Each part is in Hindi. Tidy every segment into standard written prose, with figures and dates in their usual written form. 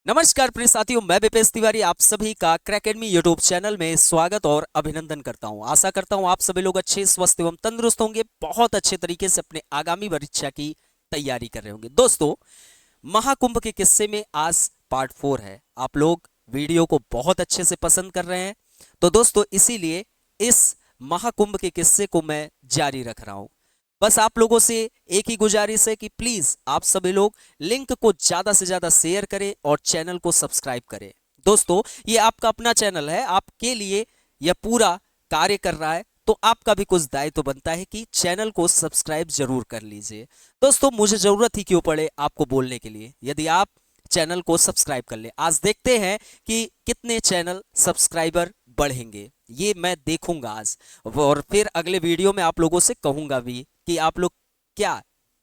नमस्कार प्रिय साथियों, मैं विपेश तिवारी आप सभी का क्रैकेडमी यूट्यूब चैनल में स्वागत और अभिनंदन करता हूं। आशा करता हूं आप सभी लोग अच्छे, स्वस्थ एवं तंदुरुस्त होंगे, बहुत अच्छे तरीके से अपने आगामी परीक्षा की तैयारी कर रहे होंगे। दोस्तों, महाकुंभ के किस्से में आज पार्ट 4 है। आप लोग वीडियो को बहुत अच्छे से पसंद कर रहे हैं, तो दोस्तों इसीलिए इस महाकुंभ के किस्से को मैं जारी रख रहा हूं। बस आप लोगों से एक ही गुजारिश है कि प्लीज आप सभी लोग लिंक को ज्यादा से ज्यादा शेयर करें और चैनल को सब्सक्राइब करें। दोस्तों, ये आपका अपना चैनल है, आपके लिए यह पूरा कार्य कर रहा है, तो आपका भी कुछ दायित्व बनता है कि चैनल को सब्सक्राइब जरूर कर लीजिए। दोस्तों, मुझे जरूरत ही क्यों पड़े आपको बोलने के लिए, यदि आप चैनल को सब्सक्राइब कर ले। आज देखते हैं कि कितने चैनल सब्सक्राइबर बढ़ेंगे, ये मैं देखूंगा आज, और फिर अगले वीडियो में आप लोगों से कहूंगा भी कि आप लोग क्या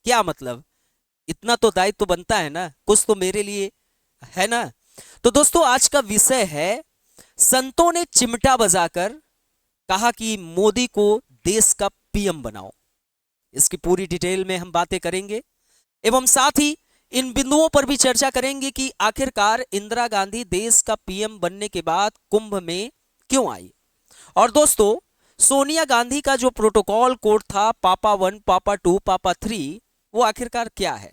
क्या मतलब इतना तो दायित्व तो बनता है ना, कुछ तो मेरे लिए है ना। तो दोस्तों, आज का विषय है संतों ने चिमटा बजाकर कहा कि मोदी को देश का पीएम बनाओ। इसकी पूरी डिटेल में हम बातें करेंगे एवं साथ ही इन बिंदुओं पर भी चर्चा करेंगे कि आखिरकार इंदिरा गांधी देश का पीएम बनने के बाद कुंभ में क्यों आई। और दोस्तों, सोनिया गांधी का जो प्रोटोकॉल कोड था पापा 1, पापा 2, पापा 3, वो आखिरकार क्या है।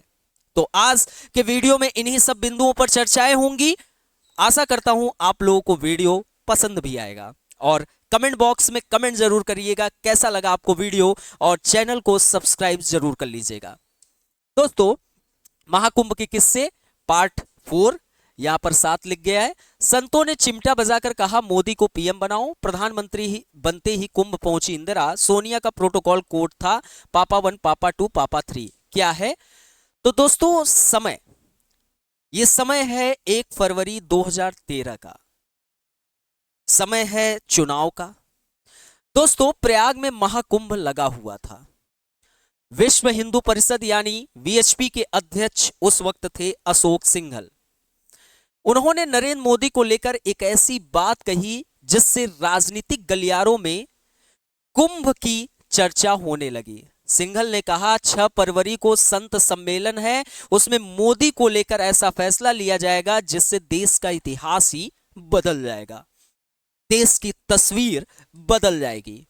तो आज के वीडियो में इन्हीं सब बिंदुओं पर चर्चाएं होंगी। आशा करता हूं आप लोगों को वीडियो पसंद भी आएगा, और कमेंट बॉक्स में कमेंट जरूर करिएगा कैसा लगा आपको वीडियो, और चैनल को सब्सक्राइब जरूर कर लीजिएगा। दोस्तों, महाकुंभ के किस्से पार्ट 4 यहां पर 7 लिख गया है। संतों ने चिमटा बजाकर कहा मोदी को पीएम बनाओ। प्रधानमंत्री ही बनते ही कुंभ पहुंची इंदिरा। सोनिया का प्रोटोकॉल कोड था पापा 1, पापा 2, पापा 3। क्या है तो दोस्तों, ये समय है 1 फरवरी 2013 का, समय है चुनाव का। दोस्तों, प्रयाग में महाकुंभ लगा हुआ था। विश्व हिंदू परिषद यानी वीएचपी के अध्यक्ष उस वक्त थे अशोक सिंघल। उन्होंने नरेंद्र मोदी को लेकर एक ऐसी बात कही जिससे राजनीतिक गलियारों में कुंभ की चर्चा होने लगी। सिंघल ने कहा 6 फरवरी को संत सम्मेलन है, उसमें मोदी को लेकर ऐसा फैसला लिया जाएगा जिससे देश का इतिहास ही बदल जाएगा, देश की तस्वीर बदल जाएगी।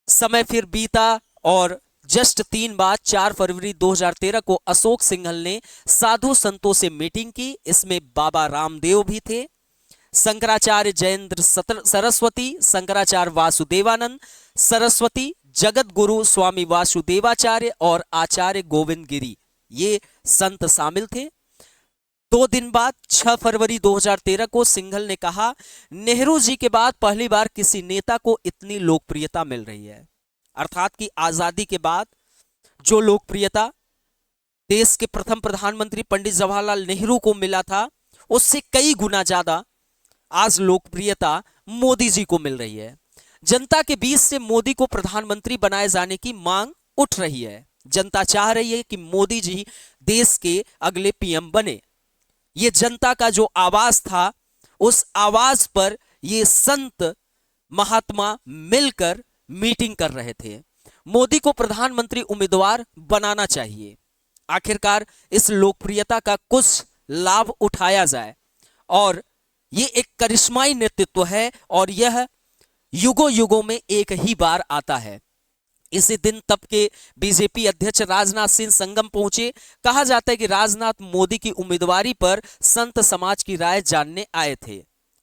समय फिर बीता और जस्ट 3 बाद 4 फरवरी 2013 को अशोक सिंघल ने साधु संतों से मीटिंग की। इसमें बाबा रामदेव भी थे, शंकराचार्य जयेंद्र सरस्वती, शंकराचार्य वासुदेवानंद सरस्वती, जगत गुरु स्वामी वासुदेवाचार्य और आचार्य गोविंद गिरी, ये संत शामिल थे। 2 दिन बाद 6 फरवरी 2013 को सिंघल ने कहा नेहरू जी के बाद पहली बार किसी नेता को इतनी लोकप्रियता मिल रही है। अर्थात कि आजादी के बाद जो लोकप्रियता देश के प्रथम प्रधानमंत्री पंडित जवाहरलाल नेहरू को मिला था, उससे कई गुना ज्यादा आज लोकप्रियता मोदी जी को मिल रही है। जनता के बीच से मोदी को प्रधानमंत्री बनाए जाने की मांग उठ रही है। जनता चाह रही है कि मोदी जी देश के अगले पीएम बने। ये जनता का जो आवाज था, उस आवाज पर ये संत महात्मा मिलकर मीटिंग कर रहे थे। मोदी को प्रधानमंत्री उम्मीदवार बनाना चाहिए, आखिरकार इस लोकप्रियता का कुछ लाभ उठाया जाए। और ये एक करिश्माई नेतृत्व है और यह युगों युगों में एक ही बार आता है। इसी दिन तब के बीजेपी अध्यक्ष राजनाथ सिंह संगम पहुंचे। कहा जाता है कि राजनाथ मोदी की उम्मीदवारी पर संत समाज की राय जानने आए थे।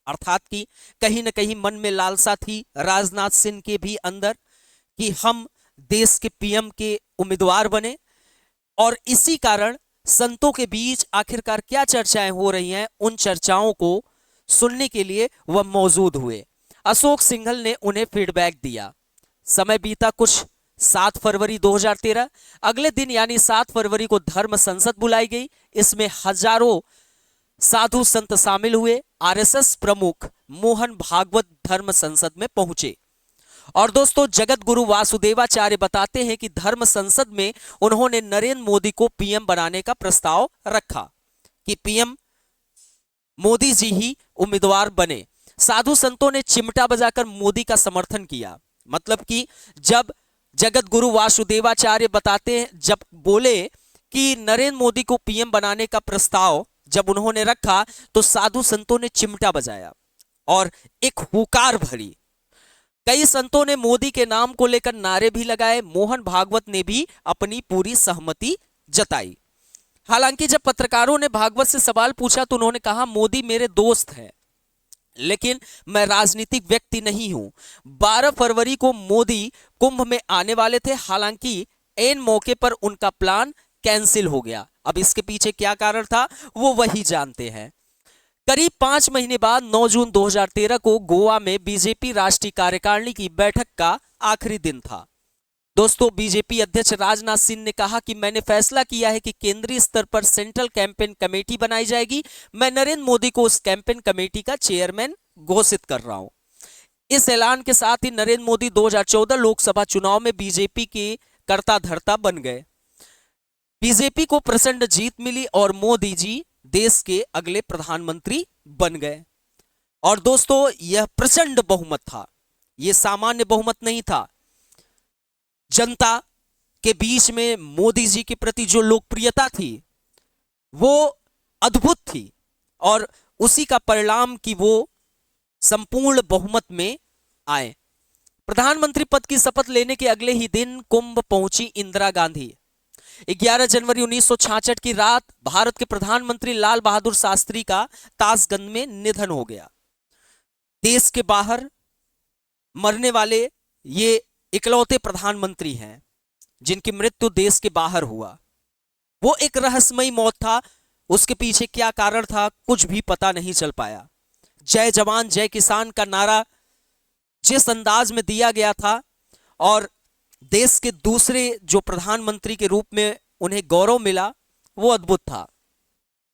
अर्थात कि कहीं न कहीं मन में लालसा थी राजनाथ सिंह के भी अंदर कि हम देश के पीएम के उम्मीदवार बने, और इसी कारण संतों के बीच आखिरकार क्या चर्चाएं हो रही हैं, उन चर्चाओं को सुनने के लिए वह मौजूद हुए। अशोक सिंघल ने उन्हें फीडबैक दिया। समय बीता कुछ 7 फरवरी 2013। अगले दिन यानी 7 फरवरी को धर्म संसद बुलाई गई। इसमें हजारों साधु संत शामिल हुए। आरएसएस प्रमुख मोहन भागवत धर्म संसद में पहुंचे। और दोस्तों, जगत गुरु वासुदेवाचार्य बताते हैं कि धर्म संसद में उन्होंने नरेंद्र मोदी को पीएम बनाने का प्रस्ताव रखा कि पीएम मोदी जी ही उम्मीदवार बने। साधु संतों ने चिमटा बजाकर मोदी का समर्थन किया। मतलब कि जब जगत गुरु वासुदेवाचार्य बताते हैं, जब बोले कि नरेंद्र मोदी को पीएम बनाने का प्रस्ताव जब उन्होंने रखा तो साधु संतों ने चिमटा बजाया और एक हुकार भरी। कई संतों ने मोदी के नाम को लेकर नारे भी लगाए। मोहन भागवत ने भी अपनी पूरी सहमति जताई। हालांकि जब पत्रकारों ने भागवत से सवाल पूछा तो उन्होंने कहा, मोदी मेरे दोस्त हैं, लेकिन मैं राजनीतिक व्यक्ति नहीं हूं। 12 फरवरी को मोदी कुंभ में आने वाले थे, हालांकि ऐन मौके पर उनका प्लान कैंसिल हो गया। अब इसके पीछे क्या कारण था वो वही जानते हैं। करीब 5 महीने बाद 9 जून 2013 को गोवा में बीजेपी राष्ट्रीय कार्यकारिणी की बैठक का आखिरी दिन था। दोस्तों, बीजेपी अध्यक्ष राजनाथ सिंह ने कहा कि मैंने फैसला किया है कि केंद्रीय स्तर पर सेंट्रल कैंपेन कमेटी बनाई जाएगी। मैं नरेंद्र मोदी को उस कैंपेन कमेटी का चेयरमैन घोषित कर रहा हूं। इस ऐलान के साथ ही नरेंद्र मोदी 2014 लोकसभा चुनाव में बीजेपी के कर्ता धर्ता बन गए। बीजेपी को प्रचंड जीत मिली और मोदी जी देश के अगले प्रधानमंत्री बन गए। और दोस्तों, यह प्रचंड बहुमत था, यह सामान्य बहुमत नहीं था। जनता के बीच में मोदी जी के प्रति जो लोकप्रियता थी वो अद्भुत थी और उसी का परिणाम कि वो संपूर्ण बहुमत में आए। प्रधानमंत्री पद की शपथ लेने के अगले ही दिन कुंभ पहुंची इंदिरा गांधी। 11 जनवरी 1966 की रात भारत के प्रधानमंत्री लाल बहादुर शास्त्री का ताशगंज में निधन हो गया। देश के बाहर मरने वाले ये इकलौते प्रधानमंत्री हैं जिनकी मृत्यु देश के बाहर हुआ। वो एक रहस्यमयी मौत था, उसके पीछे क्या कारण था कुछ भी पता नहीं चल पाया। जय जवान जय किसान का नारा जिस अंदाज में दिया गया था और देश के दूसरे जो प्रधानमंत्री के रूप में उन्हें गौरव मिला वो अद्भुत था।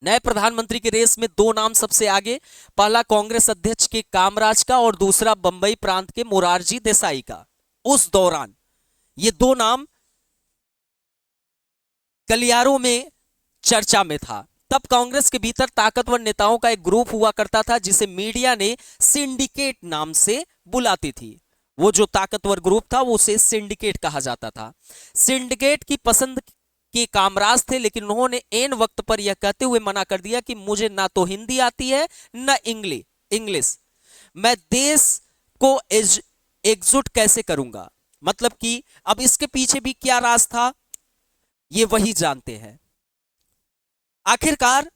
नए प्रधानमंत्री की रेस में 2 नाम सबसे आगे, पहला कांग्रेस अध्यक्ष के कामराज का और दूसरा बंबई प्रांत के मोरारजी देसाई का। उस दौरान ये 2 नाम गलियारों में चर्चा में था। तब कांग्रेस के भीतर ताकतवर नेताओं का एक ग्रुप हुआ करता था जिसे मीडिया ने सिंडिकेट नाम से बुलाती थी। वो जो ताकतवर ग्रुप था वो उसे सिंडिकेट कहा जाता था। सिंडिकेट की पसंद के कामराज थे, लेकिन उन्होंने एन वक्त पर यह कहते हुए मना कर दिया कि मुझे ना तो हिंदी आती है ना इंग्लिश, मैं देश को एकजुट कैसे करूंगा। मतलब कि अब इसके पीछे भी क्या राज था ये वही जानते हैं। आखिरकार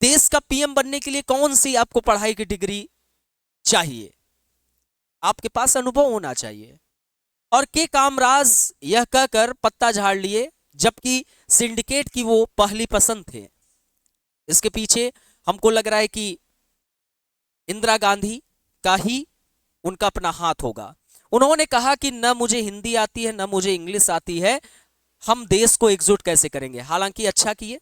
देश का पीएम बनने के लिए कौन सी आपको पढ़ाई की डिग्री चाहिए? आपके पास अनुभव होना चाहिए। और के कामराज यह कहकर पत्ता झाड़ लिए, जबकि सिंडिकेट की वो पहली पसंद थे। इसके पीछे हमको लग रहा है कि इंदिरा गांधी का ही उनका अपना हाथ होगा। उन्होंने कहा कि न मुझे हिंदी आती है न मुझे इंग्लिश आती है, हम देश को एकजुट कैसे करेंगे। हालांकि अच्छा किए।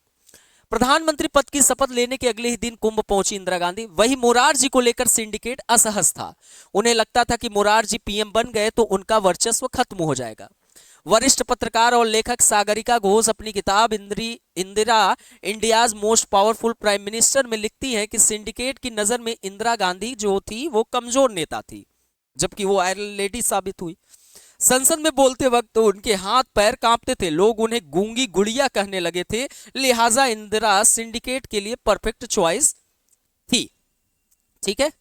प्रधानमंत्री पद की शपथ लेने के अगले ही दिन कुंभ पहुंची इंदिरा गांधी। वही मोरारजी को लेकर सिंडिकेट असहज था। उन्हें लगता था कि मोरारजी पीएम बन गए तो उनका वर्चस्व खत्म हो जाएगा। वरिष्ठ पत्रकार और लेखक सागरिका घोष अपनी किताब Indira India's most powerful prime minister में लिखती हैं कि सिंडिकेट की नजर में इंदिरा गांधी जो थी वो कमजोर नेता थी, जबकि वो आयरन लेडी साबित हुई। संसद में बोलते वक्त तो उनके हाथ पैर कांपते थे, लोग उन्हें गूंगी गुड़िया कहने लगे थे। लिहाजा इंदिरा सिंडिकेट के लिए परफेक्ट चॉइस थी। ठीक है।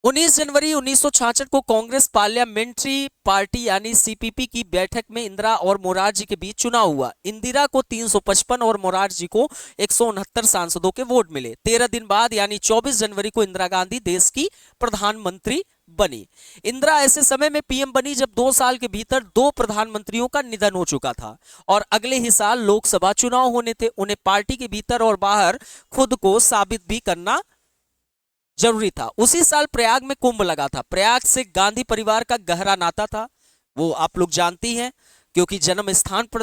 19 जनवरी 1966 को कांग्रेस पार्लियामेंट्री पार्टी यानी सीपीपी की बैठक में इंदिरा और मोरारजी के बीच चुनाव हुआ। इंदिरा को 355 और मोरारजी को 169 सांसदों के वोट मिले। 13 दिन बाद यानी 24 जनवरी को इंदिरा गांधी देश की प्रधानमंत्री बनी। इंदिरा ऐसे समय में पीएम बनी जब 2 साल के भीतर 2 प्रधानमंत्रियों का निधन हो चुका था और अगले ही साल लोकसभा चुनाव होने थे। उन्हें पार्टी के भीतर और बाहर खुद को साबित भी करना जरूरी था। उसी साल प्रयाग में कुंभ लगा था। प्रयाग से गांधी परिवार का गहरा नाता था, वो आप लोग जानती हैं, क्योंकि जन्म स्थान पर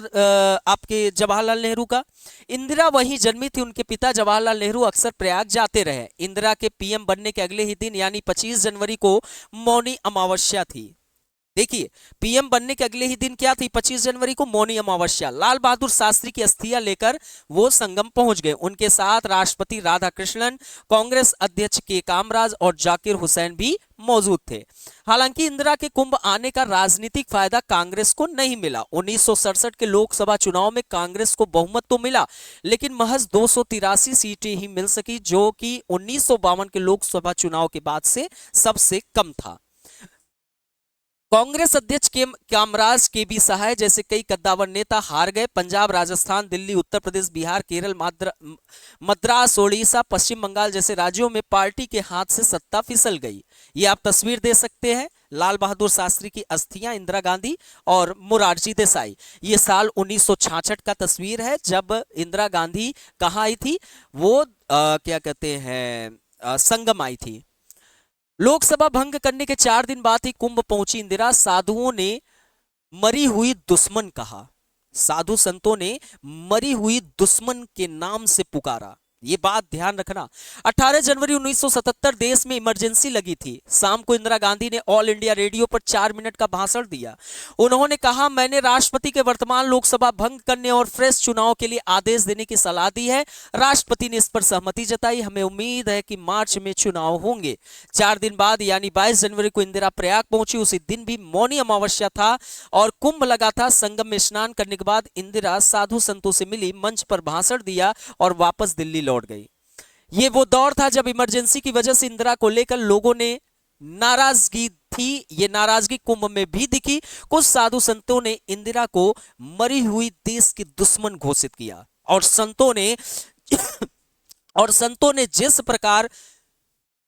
आपके जवाहरलाल नेहरू का। इंदिरा वहीं जन्मी थी। उनके पिता जवाहरलाल नेहरू अक्सर प्रयाग जाते रहे। इंदिरा के पीएम बनने के अगले ही दिन यानी 25 जनवरी को मौनी अमावस्या थी। देखिए, पीएम बनने के अगले ही दिन क्या थी, 25 जनवरी को मौनी अमावस्या। लाल बहादुर शास्त्री की अस्थियां लेकर वो संगम पहुंच गए। उनके साथ राष्ट्रपति राधाकृष्णन, कांग्रेस अध्यक्ष के कामराज और जाकिर हुसैन भी मौजूद थे। हालांकि इंदिरा के कुंभ आने का राजनीतिक फायदा कांग्रेस को नहीं मिला। 1967 के लोकसभा चुनाव में कांग्रेस को बहुमत तो मिला, लेकिन महज 283 सीटें ही मिल सकी, जो कि 1952 के लोकसभा चुनाव के बाद से सबसे कम था। कांग्रेस अध्यक्ष के कामराज के बी सहाय जैसे कई कद्दावर नेता हार गए। पंजाब, राजस्थान, दिल्ली, उत्तर प्रदेश, बिहार, केरल, मद्रास, ओडिशा, पश्चिम बंगाल जैसे राज्यों में पार्टी के हाथ से सत्ता फिसल गई। ये आप तस्वीर दे सकते हैं, लाल बहादुर शास्त्री की अस्थियां, इंदिरा गांधी और मोरारजी देसाई। ये साल 1966 का तस्वीर है, जब इंदिरा गांधी कहाँ आई थी, वो क्या कहते हैं, संगम आई थी। लोकसभा भंग करने के 4 दिन बाद ही कुंभ पहुंची इंदिरा। साधुओं ने मरी हुई दुश्मन कहा, साधु संतों ने मरी हुई दुश्मन के नाम से पुकारा। ये बात ध्यान रखना। 18 जनवरी 1977 देश में इमरजेंसी लगी थी। शाम को इंदिरा गांधी ने ऑल इंडिया रेडियो पर 4 मिनट का भाषण दिया। उन्होंने कहा, मैंने राष्ट्रपति के वर्तमान लोकसभा भंग करने और फ्रेश चुनाव के लिए आदेश देने की सलाह दी है। राष्ट्रपति ने इस पर सहमति जताई। हमें उम्मीद है कि मार्च में चुनाव होंगे। 4 दिन बाद यानी 22 जनवरी को इंदिरा प्रयाग पहुंची। उसी दिन भी मौनी अमावस्या था और कुंभ लगा था। संगम में स्नान करने के बाद इंदिरा साधु संतों से मिली, मंच पर भाषण दिया और वापस दिल्ली लौट गई। ये वो दौर था जब इमरजेंसी की वजह से इंदिरा को लेकर लोगों ने नाराजगी थी। ये नाराजगी कुंभ में भी दिखी। कुछ साधु संतों ने इंदिरा को मरी हुई देश की दुश्मन घोषित किया और संतों ने जिस प्रकार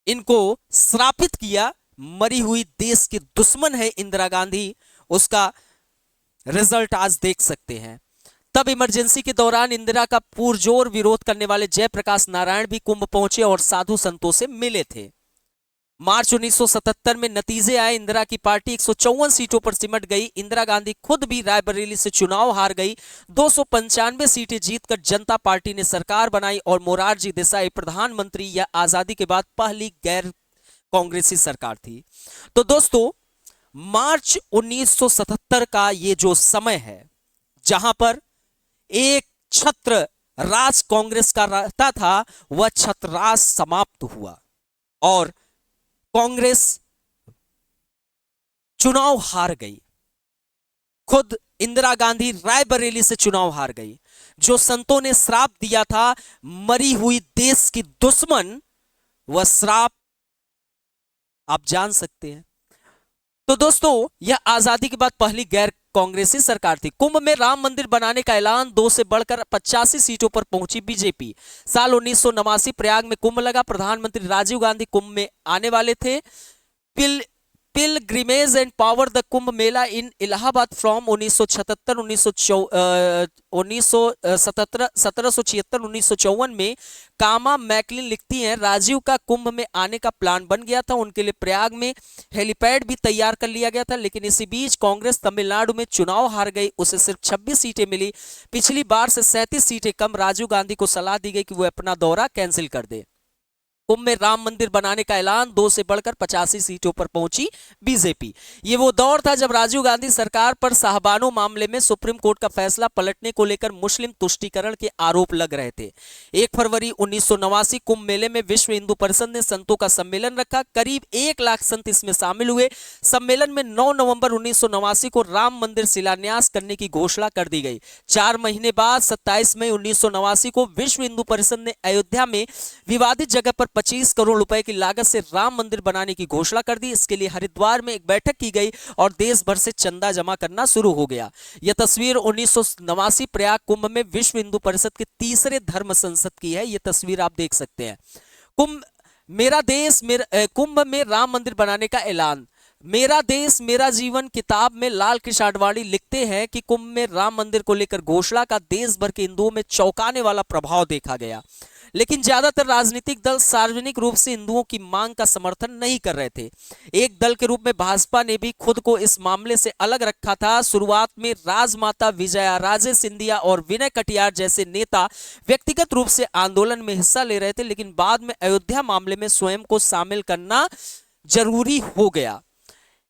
इनको श्रापित किया, मरी हुई देश की दुश्मन है इंदिरा गांधी, उसका रिजल्ट आज देख सकते हैं। तब इमरजेंसी के दौरान इंदिरा का पुरजोर विरोध करने वाले जयप्रकाश नारायण भी कुंभ पहुंचे और साधु संतों से मिले थे। मार्च 1977 में नतीजे आए। इंदिरा की पार्टी 154 सीटों पर सिमट गई। इंदिरा गांधी खुद भी रायबरेली से चुनाव हार गई। 295 सीटें जीतकर जनता पार्टी ने सरकार बनाई और मोरारजी देसाई प्रधानमंत्री। यह आजादी के बाद पहली गैर कांग्रेसी सरकार थी। तो दोस्तों, मार्च 1977 का ये जो समय है, जहां पर एक छत्र राज कांग्रेस का रहता था, वह छत्र राज समाप्त हुआ और कांग्रेस चुनाव हार गई। खुद इंदिरा गांधी रायबरेली से चुनाव हार गई। जो संतों ने श्राप दिया था, मरी हुई देश की दुश्मन, वह श्राप आप जान सकते हैं। तो दोस्तों, यह आजादी के बाद पहली गैर कांग्रेसी सरकार थी। कुंभ में राम मंदिर बनाने का ऐलान, 2 से बढ़कर 85 सीटों पर पहुंची बीजेपी। साल 1989 प्रयाग में कुंभ लगा। प्रधानमंत्री राजीव गांधी कुंभ में आने वाले थे। Pilgrimage and power the Kumbh Mela in Allahabad from 1754 में। कामा मैकलिन लिखती हैं, राजीव का कुंभ में आने का प्लान बन गया था। उनके लिए प्रयाग में हेलीपैड भी तैयार कर लिया गया था, लेकिन इसी बीच कांग्रेस तमिलनाडु में चुनाव हार गई। उसे सिर्फ 26 सीटें मिली। पिछली बार से 37 सीटें कम। राजीव गांधी को सलाह दी गई कि वो अपना दौरा कैंसिल कर दे। कुंभ में राम मंदिर बनाने का ऐलान, 2 से बढ़कर 85 सीटों पर पहुंची बीजेपी। ये वो दौर था जब राजीव गांधी सरकार पर साहबानो मामले में सुप्रीम कोर्ट का फैसला पलटने को लेकर मुस्लिम तुष्टीकरण के आरोप लग रहे थे। 1 फरवरी 1989 कुंभ मेले में विश्व हिंदू परिषद ने संतों का सम्मेलन रखा। करीब 1 लाख संत इसमें शामिल हुए। सम्मेलन में 9 नवंबर 1989 को राम मंदिर शिलान्यास करने की घोषणा कर दी गई। 4 महीने बाद 27 मई 1989 को विश्व हिंदू परिषद ने अयोध्या में विवादित जगह पर 25 करोड़ रुपए की लागत से राम मंदिर बनाने की घोषणा कर दी। इसके लिए हरिद्वार में एक बैठक की गई और देश भर से चंदा जमा करना शुरू हो गया। यह तस्वीर 1989 प्रयाग कुंभ में विश्व हिंदू परिषद के तीसरे धर्म संसद की है। यह तस्वीर आप देख सकते हैं। कुंभ में राम मंदिर बनाने का ऐलान। मेरा देश मेरा जीवन किताब में लाल कृष्ण आडवाणी लिखते हैं कि कुंभ में राम मंदिर को लेकर घोषणा का देश भर के हिंदुओं में चौंकाने वाला प्रभाव देखा गया, लेकिन ज्यादातर राजनीतिक दल सार्वजनिक रूप से हिंदुओं की मांग का समर्थन नहीं कर रहे थे। एक दल के रूप में भाजपा ने भी खुद को इस मामले से अलग रखा था। शुरुआत में राजमाता विजया राजे सिंधिया और विनय कटियार जैसे नेता व्यक्तिगत रूप से आंदोलन में हिस्सा ले रहे थे, लेकिन बाद में अयोध्या मामले में स्वयं को शामिल करना जरूरी हो गया।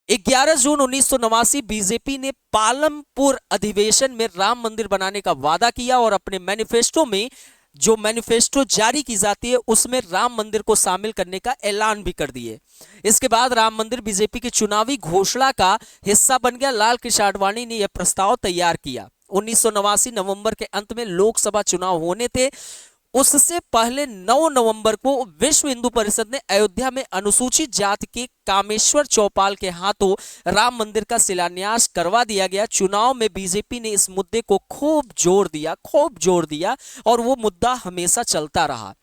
11 जून 1989 बीजेपी ने पालमपुर अधिवेशन में राम मंदिर बनाने का वादा किया और अपने मैनिफेस्टो में, जो मैनिफेस्टो जारी की जाती है, उसमें राम मंदिर को शामिल करने का ऐलान भी कर दिए। इसके बाद राम मंदिर बीजेपी की चुनावी घोषणा का हिस्सा बन गया। लाल कृष्ण आडवाणी ने यह प्रस्ताव तैयार किया। 1989 नवंबर के अंत में लोकसभा चुनाव होने थे। उससे पहले 9 नवंबर को विश्व हिंदू परिषद ने अयोध्या में अनुसूचित जाति के कामेश्वर चौपाल के हाथों राम मंदिर का शिलान्यास करवा दिया गया। चुनाव में बीजेपी ने इस मुद्दे को खूब जोर दिया और वो मुद्दा हमेशा चलता रहा।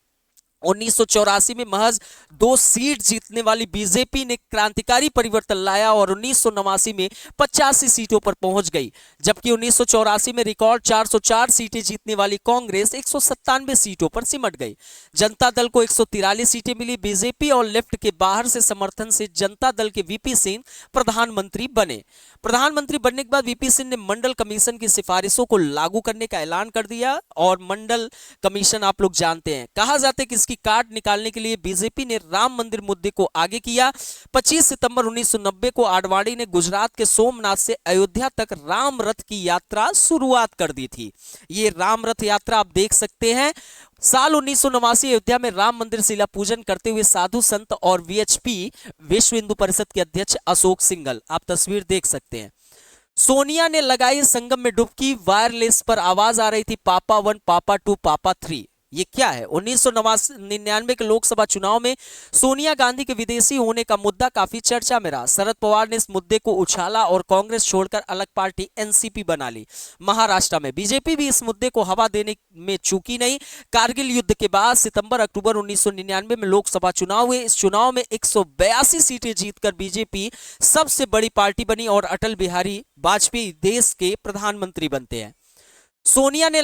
1984 में महज 2 सीट जीतने वाली बीजेपी ने क्रांतिकारी परिवर्तन लाया और 1989 में 85 सीटों पर पहुंच गई, जबकि 1984 में रिकॉर्ड 404 सीटें जीतने वाली कांग्रेस 197 सीटों पर सिमट गई। जनता दल को 143 सीटें मिली। बीजेपी और लेफ्ट के बाहर से समर्थन से जनता दल के वीपी सिंह प्रधानमंत्री बने। प्रधानमंत्री बनने के बाद वीपी सिंह ने मंडल कमीशन की सिफारिशों को लागू करने का ऐलान कर दिया। और मंडल कमीशन आप लोग जानते हैं, कहा जाता है कि इसकी काट निकालने के लिए बीजेपी ने राम मंदिर मुद्दे को आगे किया। 25 सितंबर 1990 को आडवाणी ने गुजरात के सोमनाथ से अयोध्या तक राम रथ की यात्रा शुरुआत कर दी थी। ये राम रथ यात्रा आप देख सकते हैं। साल 1989 अयोध्या में राम मंदिर शिला पूजन करते हुए साधु संत और वीएचपी विश्व हिंदू परिषद के अध्यक्ष अशोक सिंघल, आप तस्वीर देख सकते हैं। सोनिया ने लगाई संगम में डुबकी। वायरलेस पर आवाज आ रही थी, पापा 1, पापा 2, पापा 3। ये क्या है? 1999 के लोकसभा चुनाव में सोनिया गांधी के विदेशी होने का मुद्दा काफी चर्चा में रहा। शरद पवार ने इस मुद्दे को उछाला और कांग्रेस छोड़कर अलग पार्टी एनसीपी बना ली। महाराष्ट्र में बीजेपी भी इस मुद्दे को हवा देने में चूकी नहीं। कारगिल युद्ध के बाद सितंबर अक्टूबर 1999 में लोकसभा चुनाव हुए। इस चुनाव में 182 सीटें जीतकर बीजेपी सबसे बड़ी पार्टी बनी और अटल बिहारी वाजपेयी देश के प्रधानमंत्री बनते हैं। सोनिया ने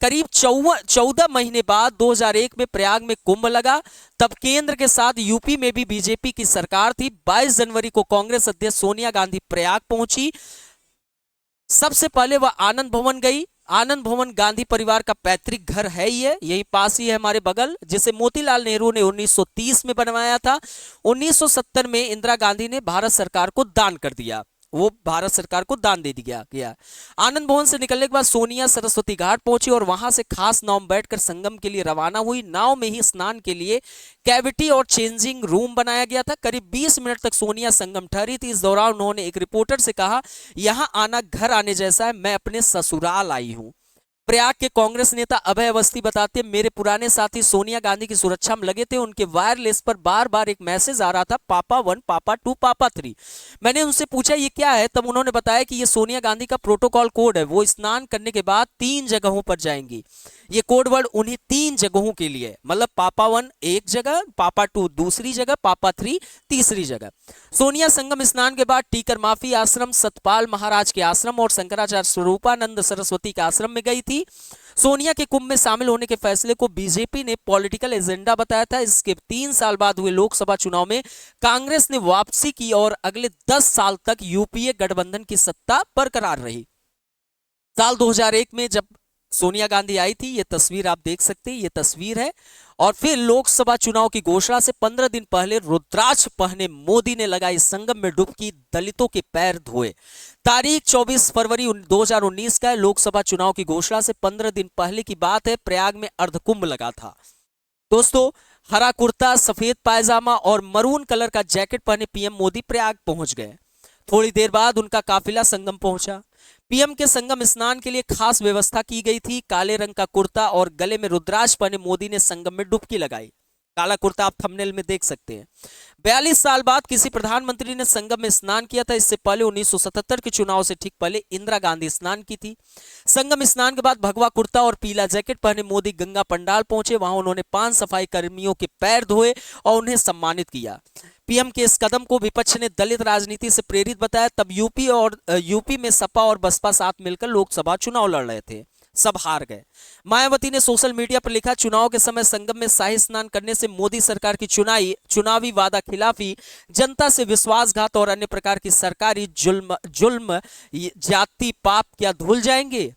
करीब 14 महीने बाद 2001 में प्रयाग में कुंभ लगा। तब केंद्र के साथ यूपी में भी बीजेपी की सरकार थी। 22 जनवरी को कांग्रेस अध्यक्ष सोनिया गांधी प्रयाग पहुंची। सबसे पहले वह आनंद भवन गई। आनंद भवन गांधी परिवार का पैतृक घर है, ये यही पास ही है हमारे बगल, जिसे मोतीलाल नेहरू ने 1930 में बनवाया था। 1970 में इंदिरा गांधी ने भारत सरकार को दान कर दिया, वो भारत सरकार को दान दे दिया गया। आनंद भवन से निकलने के बाद सोनिया सरस्वती घाट पहुंची और वहां से खास नाव में बैठकर संगम के लिए रवाना हुई। नाव में ही स्नान के लिए कैविटी और चेंजिंग रूम बनाया गया था। करीब 20 मिनट तक सोनिया संगम ठहरी थी। इस दौरान उन्होंने एक रिपोर्टर से कहा, यहां आना घर आने जैसा है, मैं अपने ससुराल आई हूं। प्रयाग के कांग्रेस नेता अभय अवस्थी बताते, मेरे पुराने साथी सोनिया गांधी की सुरक्षा में लगे थे। उनके वायरलेस पर बार बार एक मैसेज आ रहा था, पापा 1, पापा 2, पापा 3। मैंने उनसे पूछा ये क्या है, तब उन्होंने बताया कि ये सोनिया गांधी का प्रोटोकॉल कोड है। वो स्नान करने के बाद 3 जगहों पर जाएंगी। ये कोड वर्ड उन्हीं 3 जगहों के लिए, मतलब पापा 1 एक जगह, पापा 2 दूसरी जगह, पापा 3 तीसरी जगह। सोनिया संगम स्नान के बाद टीकर माफी आश्रम, सतपाल महाराज के आश्रम और शंकराचार्य स्वरूपानंद सरस्वती के आश्रम में गई थी। सोनिया के कुंभ में शामिल होने के फैसले को बीजेपी ने पॉलिटिकल एजेंडा बताया था। इसके 3 साल बाद हुए लोकसभा चुनाव में कांग्रेस ने वापसी की और अगले 10 साल तक यूपीए गठबंधन की सत्ता बरकरार रही। साल 2001 में जब सोनिया गांधी आई थी, ये तस्वीर आप देख सकते हैं, ये तस्वीर है। और फिर लोकसभा चुनाव की घोषणा से 15 दिन पहले रुद्राक्ष पहने मोदी ने लगाई संगम में डुबकी, दलितों के पैर धोए। तारीख 24 फरवरी 2019 का है। लोकसभा चुनाव की घोषणा से 15 दिन पहले की बात है। प्रयाग में अर्धकुंभ लगा था। दोस्तों, हरा कुर्ता, सफेद पायजामा और मरून कलर का जैकेट पहने पीएम मोदी प्रयाग पहुंच गए। थोड़ी देर बाद उनका काफिला संगम पहुंचा। पीएम के संगम स्नान के लिए खास व्यवस्था की गई थी। काले रंग का कुर्ता और गले में रुद्राक्ष पहने मोदी ने संगम में डुबकी लगाई। काला कुर्ता आप थंबनेल में देख सकते हैं। 42 साल बाद किसी प्रधानमंत्री ने संगम में स्नान किया था। इससे पहले 1977 के चुनाव से ठीक पहले इंदिरा गांधी स्नान की थी। संगम स्नान के बाद भगवा कुर्ता और पीला जैकेट पहने मोदी गंगा पंडाल पहुंचे। वहां उन्होंने 5 सफाई कर्मियों के पैर धोए और उन्हें सम्मानित किया। पीएम के इस कदम को विपक्ष ने दलित राजनीति से प्रेरित बताया। तब यूपी में सपा और बसपा साथ मिलकर लोकसभा चुनाव लड़ रहे थे, सब हार गए। मायावती ने सोशल मीडिया पर लिखा, चुनाव के समय संगम में शाही स्नान करने से मोदी सरकार की चुनावी वादा खिलाफी, जनता से विश्वासघात और अन्य प्रकार की सरकारी जुल्म जाति पाप क्या धुल जाएंगे।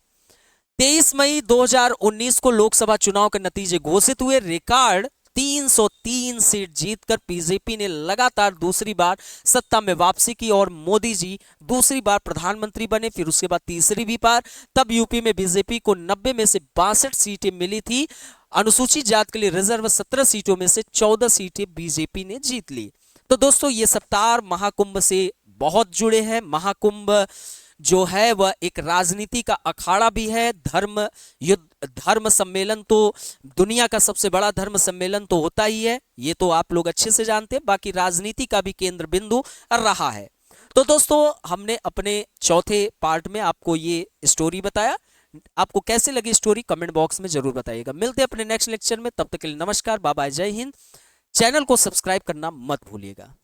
23 मई 2019 को लोकसभा चुनाव के नतीजे घोषित हुए। रिकॉर्ड 303 सीट जीतकर बीजेपी ने लगातार दूसरी बार सत्ता में वापसी की और मोदी जी दूसरी बार प्रधानमंत्री बने। फिर उसके बाद तीसरी भी बार, तब यूपी में बीजेपी को 90 में से 62 सीटें मिली थी। अनुसूचित जात के लिए रिजर्व 17 सीटों में से 14 सीटें बीजेपी ने जीत ली। तो दोस्तों ये सप्ताह महाकुंभ से बहुत जुड़े हैं। महाकुंभ जो है वह एक राजनीति का अखाड़ा भी है। धर्म युद्ध, धर्म सम्मेलन तो दुनिया का सबसे बड़ा धर्म सम्मेलन तो होता ही है, ये तो आप लोग अच्छे से जानते हैं। बाकी राजनीति का भी केंद्र बिंदु रहा है। तो दोस्तों हमने अपने चौथे पार्ट में आपको ये स्टोरी बताया। आपको कैसे लगी स्टोरी कमेंट बॉक्स में जरूर बताइएगा। मिलते हैं अपने नेक्स्ट लेक्चर में, तब तक के लिए नमस्कार, बाय बाय, जय हिंद। चैनल को सब्सक्राइब करना मत भूलिएगा।